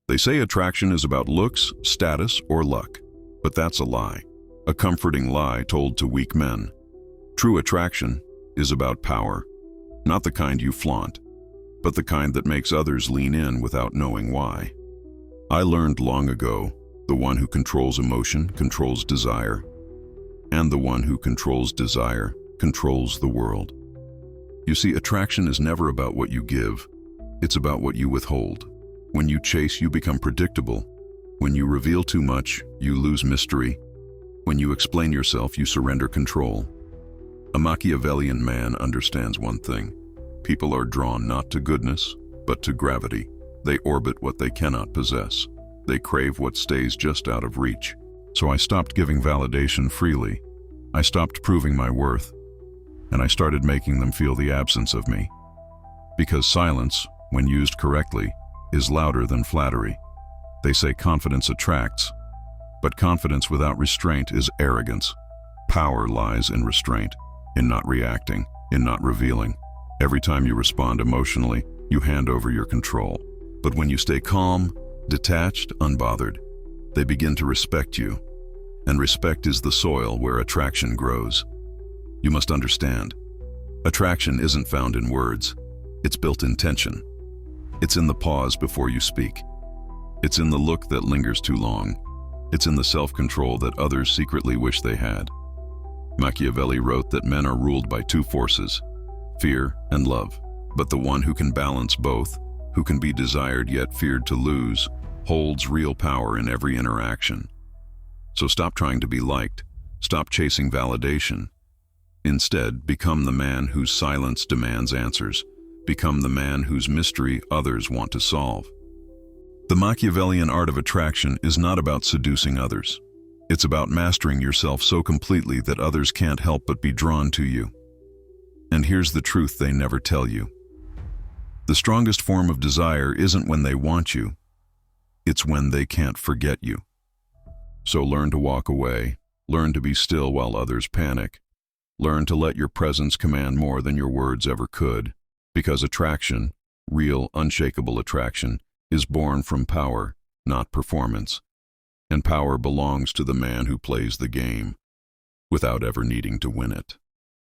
They say attraction is about looks, status, or luck, but that's a lie. A comforting lie told to weak men. True attraction is about power, not the kind you flaunt, but the kind that makes others lean in without knowing why. I learned long ago, the one who controls emotion controls desire, and the one who controls desire controls the world. You see, attraction is never about what you give, it's about what you withhold. When you chase, you become predictable. When you reveal too much, you lose mystery. When you explain yourself, you surrender control. A Machiavellian man understands one thing. People are drawn not to goodness, but to gravity. They orbit what they cannot possess. They crave what stays just out of reach. So I stopped giving validation freely. I stopped proving my worth, and I started making them feel the absence of me. Because silence, when used correctly, is louder than flattery. They say confidence attracts, but confidence without restraint is arrogance. Power lies in restraint, in not reacting, in not revealing. Every time you respond emotionally, you hand over your control. But when you stay calm, detached, unbothered, they begin to respect you. And respect is the soil where attraction grows. You must understand, attraction isn't found in words, it's built in tension. It's in the pause before you speak. It's in the look that lingers too long. It's in the self-control that others secretly wish they had. Machiavelli wrote that men are ruled by two forces, fear and love. But the one who can balance both, who can be desired yet feared to lose, holds real power in every interaction. So stop trying to be liked. Stop chasing validation. Instead, become the man whose silence demands answers. Become the man whose mystery others want to solve. The Machiavellian art of attraction is not about seducing others. It's about mastering yourself so completely that others can't help but be drawn to you. And here's the truth they never tell you. The strongest form of desire isn't when they want you, it's when they can't forget you. So learn to walk away, learn to be still while others panic, learn to let your presence command more than your words ever could, because attraction, real, unshakable attraction, is born from power, not performance. And power belongs to the man who plays the game, without ever needing to win it.